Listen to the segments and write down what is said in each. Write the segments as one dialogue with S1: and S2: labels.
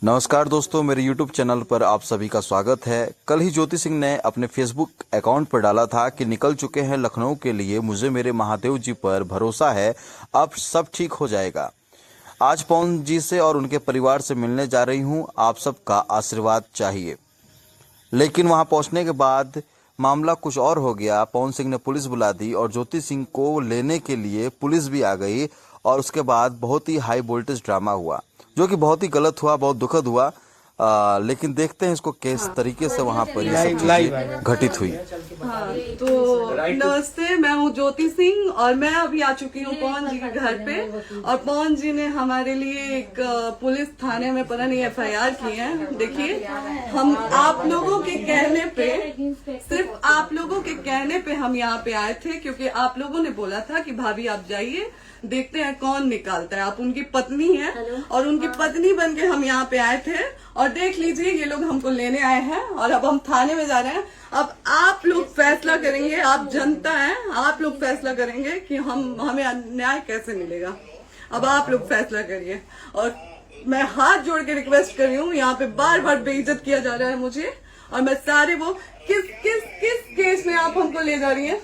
S1: नमस्कार दोस्तों, मेरे YouTube चैनल पर आप सभी का स्वागत है। कल ही ज्योति सिंह ने अपने फेसबुक अकाउंट पर डाला था कि निकल चुके हैं लखनऊ के लिए, मुझे मेरे महादेव जी पर भरोसा है, अब सब ठीक हो जाएगा। आज पवन जी से और उनके परिवार से मिलने जा रही हूं, आप सबका आशीर्वाद चाहिए। लेकिन वहां पहुंचने के बाद मामला कुछ और हो गया। पवन सिंह ने पुलिस बुला दी और ज्योति सिंह को लेने के लिए पुलिस भी आ गई और उसके बाद बहुत ही हाई वोल्टेज ड्रामा हुआ, जो कि बहुत ही गलत हुआ, बहुत दुखद हुआ। लेकिन देखते हैं इसको किस तरीके से वहां पर ये सब चीजें घटित हुई।
S2: हाँ, तो नमस्ते, मैं हूँ ज्योति सिंह और मैं अभी आ चुकी हूँ पवन जी के घर पे। और पवन जी ने हमारे लिए एक पुलिस थाने में पता नहीं FIR की है। देखिए, हम आप लोगों के कहने पे, सिर्फ आप लोगों के कहने पे हम यहाँ पे आए थे, क्योंकि आप लोगों ने बोला था कि भाभी आप जाइए, देखते हैं कौन निकालता है। आप उनकी पत्नी हैं और उनकी पत्नी बन के हम यहाँ पे आए थे। और देख लीजिए, ये लोग हमको लेने आए हैं और अब हम थाने में जा रहे हैं। अब आप लोग फैसला करेंगे, आप जनता हैं, आप लोग फैसला करेंगे कि हमें न्याय कैसे मिलेगा। अब आप लोग फैसला करिए। और मैं हाथ जोड़ के रिक्वेस्ट कर रही हूँ, यहाँ पे बार बार बेइज्जत किया जा रहा है मुझे। और मैं सारे वो किस केस में आप हमको ले जा रही हैं?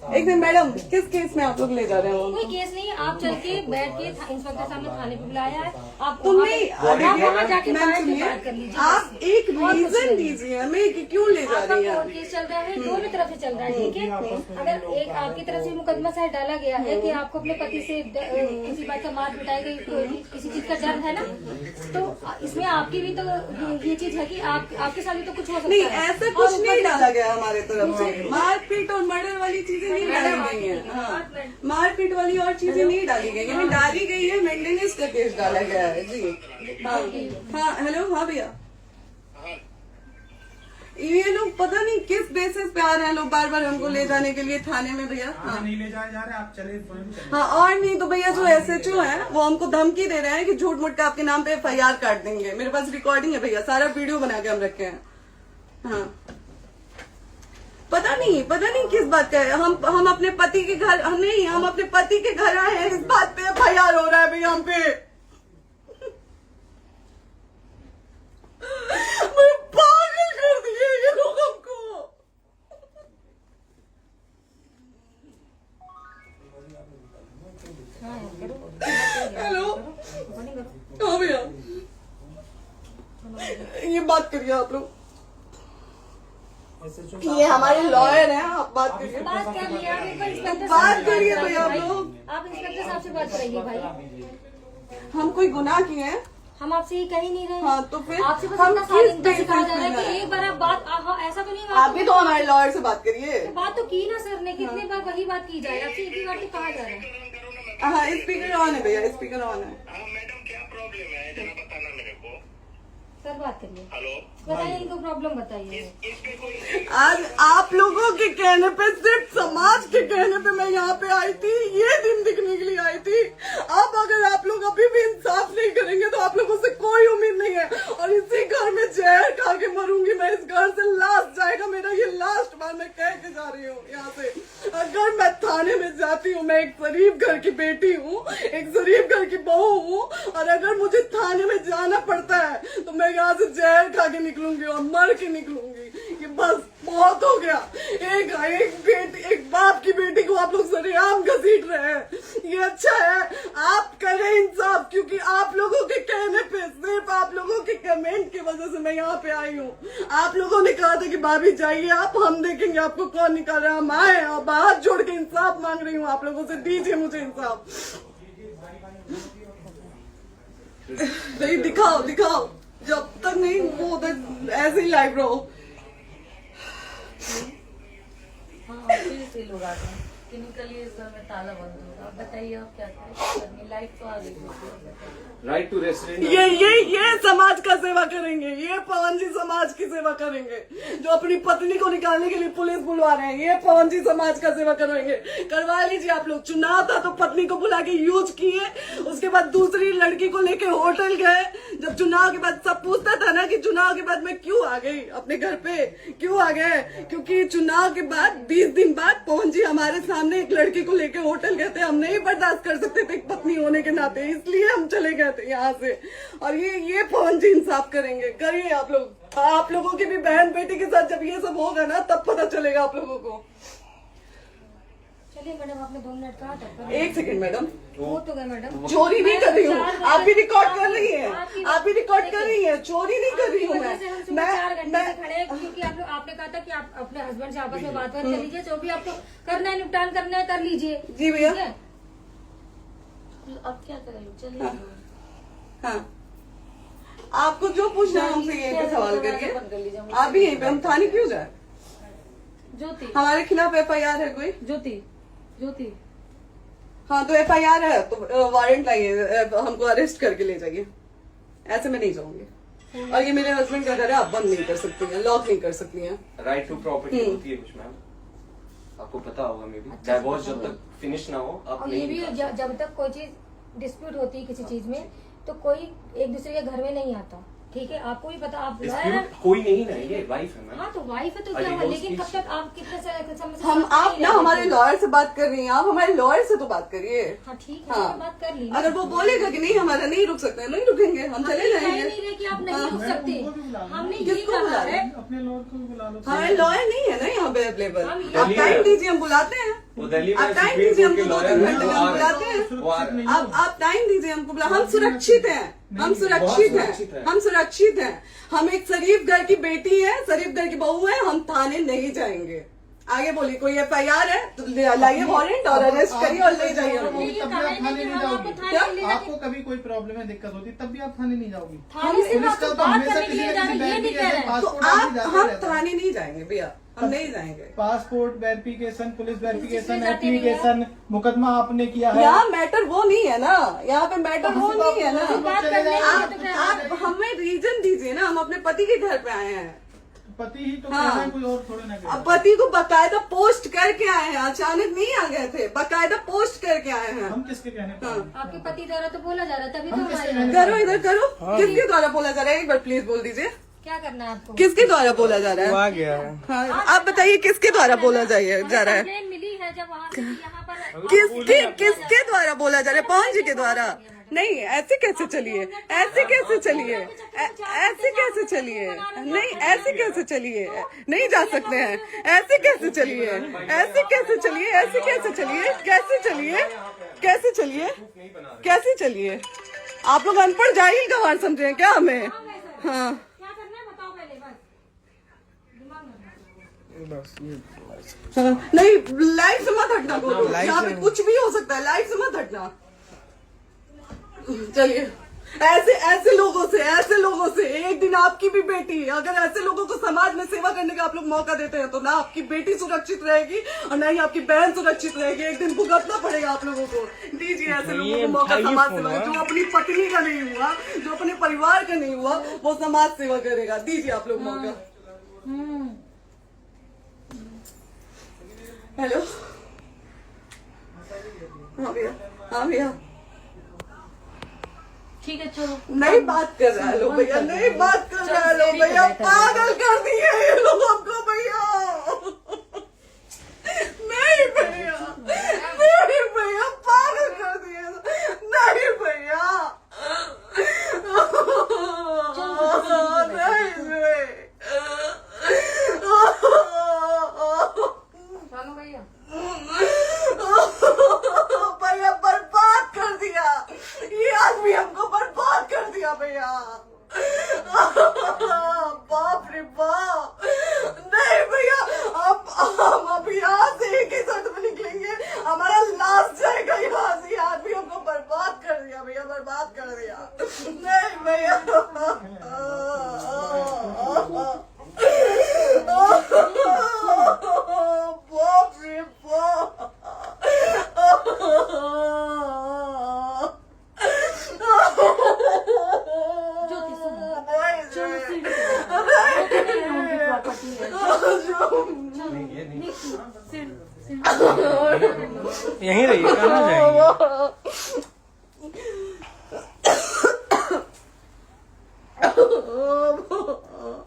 S2: एक दिन मैडम, किस केस में आप लोग ले जा रहे हो?
S3: कोई केस नहीं, आप चल के बैठ के इंस्पेक्टर साहब ने थाने पे बुलाया है। आप
S2: वहाँ
S3: जाके बात कर लीजिए।
S2: आप एक रीजन दीजिए हमें कि क्यों ले जा रही है।
S3: केस चल रहा है, दोनों तरफ से चल रहा है, ठीक है। अगर एक आपकी तरफ से मुकदमा शायद डाला गया है कि आपको अपने पति से किसी बात का मार पिटाई गई, किसी चीज का डर है ना, तो इसमें आपकी भी तो ये चीज है कि आपके साथ भी तो कुछ हो सकता है।
S2: नहीं, ऐसा कुछ नहीं डाला गया हमारे तरफ से। मारपीट और मर्डर वाली चीजें नहीं डाली गई है। हाँ, मारपीट वाली और चीजें नहीं डाली गई है। डाली गई है मेंटेनेंस का केस डाला गया है जी। हाँ, हेलो, हाँ भैया, ये लोग पता नहीं किस बेसिस पे आ रहे हैं लोग बार बार हमको ले जाने के लिए थाने में। भैया हाँ,
S4: नहीं ले जाए जा रहे, आप चले
S2: हाँ, और नहीं तो भैया जो SHO है वो हमको धमकी दे रहे हैं कि झूठ मूठ का आपके नाम पे FIR काट देंगे। मेरे पास रिकॉर्डिंग है भैया, सारा वीडियो बना के हम रखे हैं। हाँ, पता नहीं किस बात का है। हम अपने पति के घर, हम अपने पति के घर आए हैं, इस बात पे FIR हो रहा है भैया हम पे। पागल कर दिए ये लोग हमको। हेलो, हाँ भैया, ये बात करिए आप लोग। ये हमारे लॉयर हैं, आप बात करिए।
S3: बात कर लिया,
S2: बात करिए भैया आप लोग।
S3: आप इंस्पेक्टर साहब से बात करेंगे भाई।
S2: हम कोई गुनाह किए हैं?
S3: हम आपसे ये कह ही नहीं रहे।
S2: हाँ, तो फिर
S3: आपसे बस
S2: हम
S3: इतना सिखाया जा रहा है कि एक बार आप बात, ऐसा तो नहीं
S2: आप भी तो हमारे लॉयर से बात करिए।
S3: तो बात तो की ना सर ने, कितने बार वही बात की जाए, आपसे एक ही बार तो कहा जा रहा है।
S2: हाँ, स्पीकर ऑन है भैया, स्पीकर ऑन है।
S5: मैडम क्या प्रॉब्लम है जरा बताना मेरे को।
S3: सर बात करिए,
S5: हेलो,
S3: बताइए इनको प्रॉब्लम बताइए।
S5: इसके कोई
S2: आज आप लोगों के कहने पे, सिर्फ समाज के कहने पे मैं यहाँ पे आई थी, ये दिन दिखने के लिए आई थी। अब अगर आप लोग अभी भी इंसाफ नहीं करेंगे तो आप लोगों से कोई उम्मीद नहीं है। और इसी घर में जहर खा के मरूंगी मैं। इस घर से लास्ट जाएगा मेरा, ये लास्ट बार मैं कह के जा रही हूँ यहाँ से। अगर मैं थाने में जाती हूँ, मैं एक शरीफ घर की बेटी हूँ, एक शरीफ घर की बहू हूँ, और अगर मुझे थाने में जाना पड़ता है तो मैं यहाँ से जहर खा के निकलूंगी और मर के निकलूंगी। ये बस बहुत हो गया। एक बाप की बेटी को आप लोग सरेआम घसीट रहे हैं। ये अच्छा है? आप करें इंसाफ, क्योंकि आप लोगों के कहने पे, सिर्फ आप लोगों के कमेंट की वजह से मैं यहाँ पे आई हूँ। आप लोगों ने कहा था कि भाभी जाइए आप, हम देखेंगे आपको कौन निकाल रहा है। हम आए और हाथ जोड़ के इंसाफ मांग रही हूँ आप लोगों से, दीजिए मुझे इंसाफ। नहीं, दिखाओ, जब तक नहीं वो उधर ऐसे ही लाइव रहो।
S6: हाँ, फिर से लोग आते हैं कि निकलिए, इस घर में ताला बंद होगा। आप बताइए आप क्या करें? लाइफ तो आ गई है।
S4: Right to restaurant.
S2: ये समाज का सेवा करेंगे। ये पवन जी समाज की सेवा करेंगे, जो अपनी पत्नी को निकालने के लिए पुलिस बुलवा रहे हैं। ये पवन जी समाज का सेवा करेंगे। करवा लीजिए आप लोग। चुनाव था तो पत्नी को बुला के यूज किए, उसके बाद दूसरी लड़की को लेके होटल गए। जब चुनाव के बाद सब पूछता था ना कि चुनाव के बाद मैं क्यों आ गई अपने घर पे, क्यों आ गए? क्योंकि चुनाव के बाद 20 दिन बाद पवन जी हमारे साथ हमने एक लड़की को लेके होटल गए थे, हम नहीं बर्दाश्त कर सकते थे एक पत्नी होने के नाते, इसलिए हम चले गए थे यहाँ से। और ये पवन जी इंसाफ करेंगे, करिए आप लोग। आप लोगों की भी बहन बेटी के साथ जब ये सब होगा ना तब पता चलेगा आप लोगों को।
S3: चलिए मैडम, आपने 2 मिनट कहा था।
S2: एक सेकंड मैडम,
S3: हो तो गए मैडम।
S2: चोरी नहीं कर रही हूँ, आप भी रिकॉर्ड कर रही हैं, आप भी रिकॉर्ड कर रही हैं, चोरी नहीं कर रही हूँ
S3: हम सुबह 4 घंटे से खड़े हैं, क्योंकि आपने कहा था कि आप अपने हस्बैंड से आपस में बात कर लीजिए, जो भी आपको करना है निपटान करना है कर लीजिए।
S2: जी भैया।
S3: ठीक है?
S6: अब क्या करें, चलिए।
S2: हाँ, आपको जो पूछना है हमसे यहीं पे सवाल करिए। आप भी यहीं पे, हम थाने क्यों जाए?
S6: ज्योति,
S2: हमारे खिलाफ FIR है कोई?
S6: ज्योति, ज्योति,
S2: हाँ तो FIR है तो वारंट लाइए, हमको अरेस्ट करके ले जाइए। ऐसे मैं नहीं जाऊंगी। और ये मेरे हस्बैंड का घर है, आप बंद नहीं कर सकती हैं, लॉक नहीं कर सकती हैं।
S4: राइट टू प्रॉपर्टी होती है कुछ मैम, आपको पता होगा मे बी। डाइवोर्स जब तक फिनिश ना हो आप
S3: और ये
S4: नहीं
S3: भी जब तक कोई चीज डिस्प्यूट होती है किसी चीज में, तो कोई एक दूसरे के घर में नहीं आता। ठीक है, आपको भी पता, आप
S4: डिस्प्यूट कोई नहीं ना, ये वाइफ है मैम।
S3: हाँ तो वाइफ है तो क्या हुआ, लेकिन कब तक आप कितने समय से
S2: हम,
S3: साथ
S2: आप
S3: नहीं
S2: ना
S3: रह
S2: हमारे
S3: सकते?
S2: लॉयर से बात कर रही हैं, आप हमारे लॉयर से तो बात करिए।
S3: हाँ ठीक है,
S2: हाँ।
S3: मैंने बात कर ली।
S2: अगर वो बोलेगा कि नहीं हमारा नहीं रुक सकते, नहीं रुकेंगे, हम चले
S3: कह
S2: जाएंगे।
S3: नहीं रहे कि आप नहीं रुक सकते, हमने ये
S2: किसको
S3: कहा
S2: बुला
S3: है।
S4: अपने लॉयर को बुला लो।
S2: हमारे लॉयर नहीं है ना यहाँ पे अवेलेबल।
S3: हम
S2: आप टाइम दीजिए, हम बुलाते हैं।
S4: वो दिल्ली में
S2: आप टाइम
S4: सुप्रीम
S2: दीजिए,
S4: कोर्ट के
S2: हमको 2-3
S4: लॉयर
S2: घंटे में हम बुलाते हैं।
S4: हैं।
S2: आप टाइम दीजिए हमको, बुला। हम सुरक्षित हैं, हम सुरक्षित
S4: सुरक्षित
S2: हैं,
S4: हैं।
S2: हम सुरक्षित हैं। हम एक शरीफ घर की बेटी है, शरीफ घर की बहू है, हम थाने नहीं जाएंगे। आगे बोलिए, कोई FIR है तो लाइए वारंट और अरेस्ट करिए और ले जाइए हमको।
S3: ये
S7: तब भी
S3: कहा
S7: आप
S3: है
S7: थाने
S3: कि
S7: नहीं
S3: हम आपको
S7: जाओगी।
S3: थाने
S2: क्या?
S3: ले जाके-
S7: आपको कभी कोई प्रॉब्लम है, दिक्कत होती, तब भी आप थाने नहीं जाओगी।
S3: थाने से
S7: पुलिस
S3: बात
S7: का तो
S3: बात
S7: हमेशा
S3: करने के
S7: किसी
S3: लिए
S7: न
S3: जा रहे
S7: किसी
S3: हैं, ये नहीं कह रहे हैं।
S2: तो
S7: पासपोर्ट
S2: आप,
S7: ऑफिस जाते
S2: हम
S7: रहते हैं।
S2: थाने नहीं जाएंगे भैया, हम नहीं जाएंगे।
S7: पासपोर्ट वेरिफिकेशन, पुलिस वेरिफिकेशन,
S3: जाते नहीं है।
S7: एप्लीकेशन, मुकदमा आपने किया है।
S2: यहाँ मैटर वो नहीं है ना, यहाँ पे मैटर वो नहीं है ना।
S3: बात करने के लिए तो क्या-
S2: आप हमें रीजन दीजिए ना, हम अपने पति के घर पे आए हैं।
S7: पति ही तो
S2: हाँ।
S7: कह रहे हैं, कोई और थोड़े ना कह रहे
S2: अब
S7: हैं।
S2: पति को बकायदा पोस्ट करके आए हैं, अचानक नहीं आ गए थे, बकायदा पोस्ट करके आए हैं।
S7: हम किसके कहने पर आए?
S3: आपके पति द्वारा तो बोला जा रहा है, तभी तो
S7: हम
S3: हमारे
S7: किसके
S3: यहाँ-
S7: कहने
S2: करो इधर करो, किसके द्वारा बोला जा रहा है, एक बार प्लीज बोल दीजिए,
S3: क्या करना है आपको?
S2: किसके द्वारा बोला जा रहा है?
S7: गया है।
S2: हाँ, आप बताइए किसके द्वारा बोला जा रहा है?
S3: कंप्लेन मिली है जब वहाँ से यहाँ पर
S2: किसके द्वारा बोला जा रहा है? पवन जी के द्वारा? नहीं, ऐसे कैसे चलिए, ऐसे कैसे चलिए, ऐसे कैसे चलिए, नहीं ऐसे कैसे चलिए, नहीं जा सकते हैं, ऐसे कैसे चलिए, ऐसे कैसे चलिए, ऐसे कैसे चलिए, कैसे चलिए, कैसे चलिए, कैसे चलिए? आप लोग अनपढ़ जाहिल गंवार समझे हैं क्या हमें? हाँ,
S3: क्या करना है बताओ पहले, बस दिमाग में
S2: हाँ, नहीं लाइफ से मत हटना, यहाँ पे कुछ भी हो सकता है, लाइफ से मत हटना। चलिए, ऐसे लोगों से एक दिन आपकी भी बेटी, अगर ऐसे लोगों को समाज में सेवा करने का आप लोग मौका देते हैं तो ना आपकी बेटी सुरक्षित रहेगी और ना ही आपकी बहन सुरक्षित रहेगी। एक दिन भुगतना पड़ेगा आप लोगों को। दीजिए ऐसे लोगों को मौका समाज सेवा का। जो अपनी पत्नी का नहीं हुआ, जो अपने परिवार का नहीं हुआ, वो समाज सेवा करेगा। दीजिए आप लोग मौका। हेलो, हाँ भैया, हाँ भैया,
S6: ठीक है चलो।
S2: नहीं बात कर रहा है लोग भैया, नहीं बात कर रहा है लोग भैया, पागल कर दिए ये लोग हमको भैया। नहीं भैया, नहीं भैया, पागल कर दिए, नहीं भैया,
S3: चलो भैया,
S2: भैया बर्बाद कर दिया ये आदमी, हमको बर्बाद कर दिया भैया। बाप रे बाप, नहीं भैया, हम अब यहाँ से एक ही शर्त में निकलेंगे, हमारा लास्ट जाएगा यहाँ से। ये आदमी हमको बर्बाद कर दिया भैया, बर्बाद कर दिया। नहीं भैया, बाप रे बाप,
S6: ज्योति सुनो,
S2: नहीं,
S6: चलो सीढ़ी पे प्रॉपर्टी है,
S7: यहीं रहिए, कहाँ जाएंगे?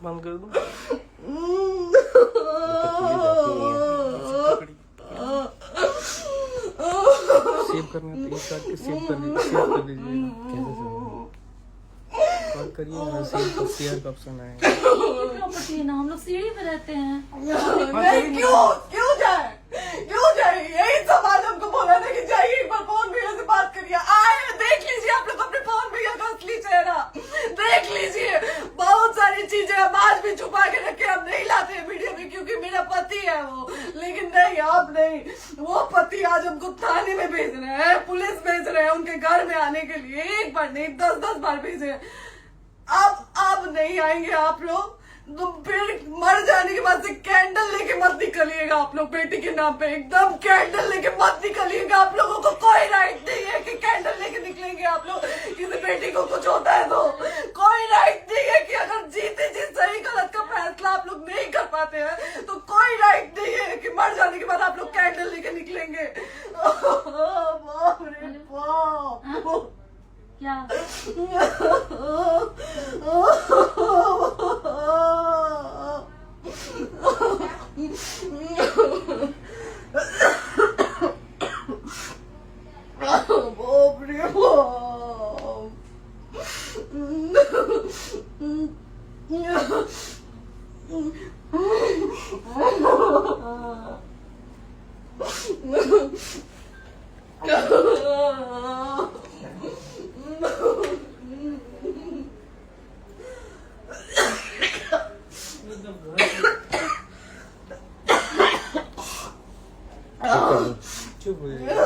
S7: बंद कर दो। करना तो इस बात सेव कर दीजिए कॉल करिए ना, शेयर का ऑप्शन है।
S6: प्रॉपर्टी है ना, हम लोग सीढ़ी पे रहते हैं।
S2: नहीं, क्यों जाए यही समाज हमको बोला था कि जाइए एक बार फोन भैया से बात करिए। आए देख लीजिए आप लोग अपने फोन भैया का असली चेहरा देख लीजिए। बहुत सारी चीजें हम आज भी छुपा के रखे, हम नहीं लाते हैं वीडियो में क्योंकि मेरा पति है वो, लेकिन नहीं आप नहीं। वो पति आज हमको थाने में भेज रहे हैं, पुलिस भेज रहे हैं उनके घर में आने के लिए, एक बार नहीं 10-10 बार भेजे। अब नहीं आएंगे आप लोग तो फिर मर जाने के बाद से कैंडल लेके मत निकलिएगा आप लोग बेटी के नाम पे, एकदम कैंडल लेके मत निकलिएगा। आप लोगों को कोई राइट नहीं है कि कैंडल लेके निकलेंगे आप लोग। किसी बेटी को कुछ होता है तो कोई राइट नहीं है कि अगर जीते जी सही गलत का फैसला आप लोग नहीं कर पाते हैं तो कोई राइट नहीं है कि मर जाने के बाद आप लोग कैंडल लेके निकलेंगे। बाप रे बाप।
S6: क्या
S2: बाप रे
S7: चुप हो जाइए।